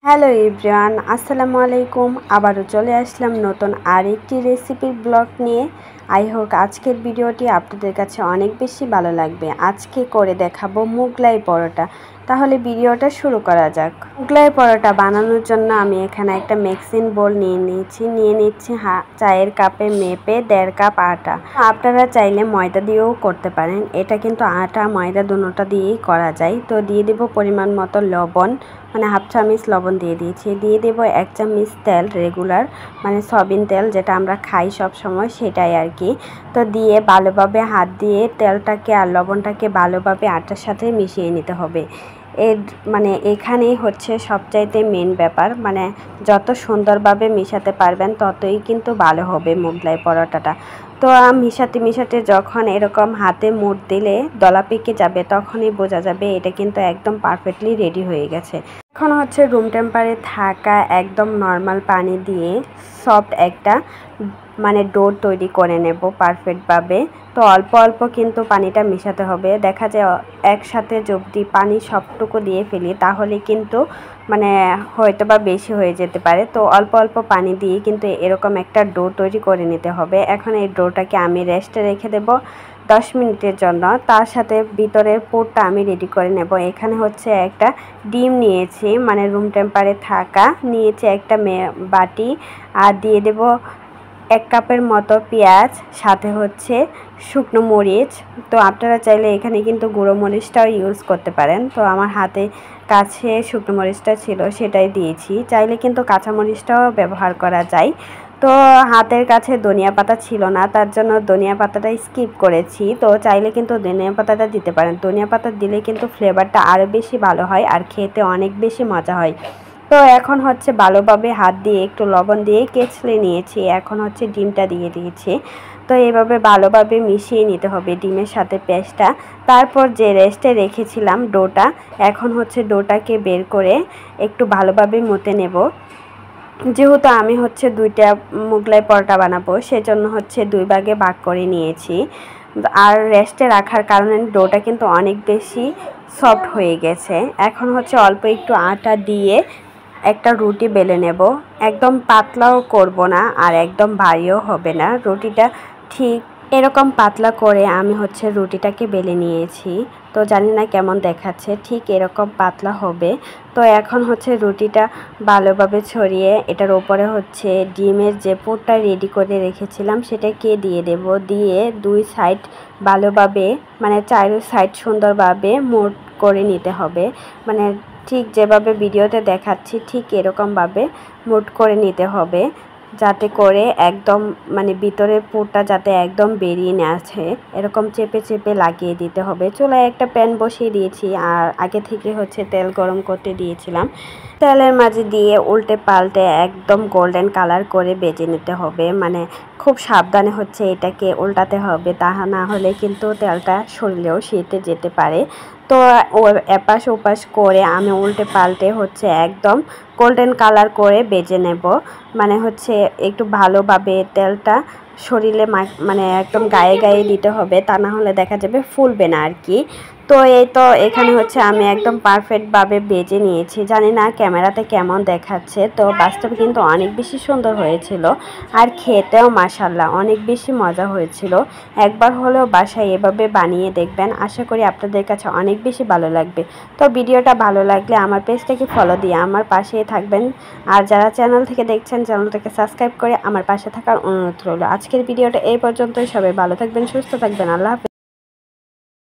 Hello everyone, আসসালামু আলাইকুম। আবারও চলে আসলাম নতুন আরেকটি রেসিপির ব্লগ নিয়ে। আই হোপ আজকের ভিডিওটি আপনাদের কাছে অনেক বেশি ভালো লাগবে। আজকে করে দেখাবো মোগলাই পরোটা। তাহলে ভিডিওটা শুরু করা যাক। মোগলাই পরোটা বানানোর জন্য আমি এখানে একটা মিক্সিং বোল নিয়ে নিচ্ছি চায়ের কাপে মেপে 1.5 কাপ আটা। আপনারা চাইলে ময়দা দিয়েও করতে পারেন। এটা কিন্তু আটা ময়দা দুটোটা দিয়েই করা যায়। তো দিয়ে দেব পরিমাণ মতো লবণ, মানে 1/2 চামচ লবণ দিয়ে দিয়েছি। দিয়ে দেব 1 চামচ তেল, রেগুলার মানে সয়াবিন তেল, যেটা আমরা খাই সব সময়, সেটাই আর কি। তো দিয়ে ভালোভাবে হাত দিয়ে তেলটাকে আর লবণটাকে ভালোভাবে আটার সাথে মিশিয়ে নিতে হবে। মানে এখানেই হচ্ছে সবচাইতে মেন ব্যাপার, মানে যত সুন্দরভাবে মিশাতে পারবেন ততই কিন্তু ভালো হবে মোগলাই পরোটাটা। তো মিশাতে যখন এরকম হাতে মুড় দিলে দলা পেকে যাবে, তখনই বোঝা যাবে এটা কিন্তু একদম পারফেক্টলি রেডি হয়ে গেছে। এখন হচ্ছে রুম টেম্পারে থাকা একদম নর্মাল পানি দিয়ে সফট একটা মানে ডো তৈরি করে নেব পারফেক্টভাবে। তো অল্প অল্প কিন্তু পানিটা মেশাতে হবে। দেখা যায় একসাথে যদি পানি সবটুকু দিয়ে ফেলি তাহলে কিন্তু মানে হয়তো বা বেশি হয়ে যেতে পারে। তো অল্প অল্প পানি দিয়ে কিন্তু এরকম একটা ডো তৈরি করে নিতে হবে। এখন এই ডোটাকে আমি রেস্টে রেখে দেব 10 মিনিটের জন্য। তার সাথে ভিতরের পুরটা আমি রেডি করে নেব। এখানে হচ্ছে একটা ডিম নিয়েছি, মানে রুম টেম্পারে থাকা নিয়েছি একটা বাটি, আর দিয়ে দেব 1 কাপের মতো পেঁয়াজ, সাথে হচ্ছে শুকনো মরিচ। তো আপনারা চাইলে এখানে কিন্তু গুঁড়ো মরিচটাও ইউজ করতে পারেন। তো আমার হাতে কাছে শুকনো মরিচটা ছিল, সেটাই দিয়েছি। চাইলে কিন্তু কাঁচা মরিচটাও ব্যবহার করা যায়। তো হাতের কাছে ধনিয়া পাতা ছিল না, তার জন্য ধনিয়া পাতাটা স্কিপ করেছি। তো চাইলে কিন্তু ধনিয়া পাতাটা দিতে পারেন। ধনিয়া পাতা দিলে কিন্তু ফ্লেভারটা আরও বেশি ভালো হয় আর খেতে অনেক বেশি মজা হয়। তো এখন হচ্ছে ভালোভাবে হাত দিয়ে একটু লবণ দিয়ে কেচলে নিয়েছি। এখন হচ্ছে ডিমটা দিয়ে দিয়েছি। তো এইভাবে ভালোভাবে মিশিয়ে নিতে হবে ডিমের সাথে পেস্টটা। তারপর যে রেস্টে রেখেছিলাম ডোটা, এখন হচ্ছে ডোটাকে বের করে একটু ভালোভাবে মতে নেব। যেহেতু আমি হচ্ছে 2টা মোগলাই পরোটা বানাবো, সেজন্য হচ্ছে 2 ভাগে ভাগ করে নিয়েছি। আর রেস্টে রাখার কারণে ডোটা কিন্তু অনেক বেশি সফট হয়ে গেছে। এখন হচ্ছে অল্প একটু আটা দিয়ে একটা রুটি বেলে নেব। একদম পাতলাও করব না আর একদম ভারীও হবে না। রুটিটা ঠিক এরকম পাতলা করে আমি হচ্ছে রুটিটাকে বেলে নিয়েছি। তো জানি না কেমন দেখাচ্ছে, ঠিক এরকম পাতলা হবে। তো এখন হচ্ছে রুটিটা ভালোভাবে ছড়িয়ে এটার উপরে হচ্ছে ডিমের যে পুরটা রেডি করে রেখেছিলাম সেটাকে দিয়ে দেব। দিয়ে 2 সাইড ভালোভাবে, মানে 4 সাইড সুন্দরভাবে মোট করে নিতে হবে। মানে ঠিক যেভাবে ভিডিওতে দেখাচ্ছি ঠিক এরকমভাবে মোট করে নিতে হবে, যাতে করে একদম মানে ভিতরের পুরটা যাতে একদম বেরিয়ে না আসে, এরকম চেপে চেপে লাগিয়ে দিতে হবে। চুলায় একটা প্যান বসিয়ে দিয়েছি আর আগে থেকে হচ্ছে তেল গরম করতে দিয়েছিলাম। তেলের মাঝে দিয়ে উল্টে পাল্টে একদম গোল্ডেন কালার করে ভেজে নিতে হবে। মানে খুব সাবধানে হচ্ছে এটাকে উল্টাতে হবে, তা না হলে কিন্তু তেলটা শরীরেও শীতে যেতে পারে। তো এপাশ ওপাশ করে আমি উল্টে পাল্টে হচ্ছে একদম গোল্ডেন কালার করে ভেজে নেব। মানে হচ্ছে একটু ভালোভাবে তেলটা শরীরে মানে একদম গায়ে গায়ে দিতে হবে, তা না হলে দেখা যাবে ফুলবে না আর কি। তো এই তো এখানে হচ্ছে আমি একদম পারফেক্টভাবে ভেজে নিয়েছি। জানি না ক্যামেরাতে কেমন দেখাচ্ছে, তো বাস্তবে কিন্তু অনেক বেশি সুন্দর হয়েছিল আর খেতেও মাশাআল্লাহ অনেক বেশি মজা হয়েছিল। একবার হলেও বাসায় এভাবে বানিয়ে দেখবেন, আশা করি আপনাদের কাছে অনেক বেশি ভালো লাগবে। তো ভিডিওটা ভালো লাগলে আমার পেজটাকে ফলো দিয়ে আমার পাশেই থাকবেন। আর যারা চ্যানেল থেকে দেখছেন চ্যানেলটাকে সাবস্ক্রাইব করে আমার পাশে থাকার অনুরোধ রইল। আজকের ভিডিওটা এই পর্যন্তই। সবাই ভালো থাকবেন, সুস্থ থাকবেন। আল্লাহ হাফেজ।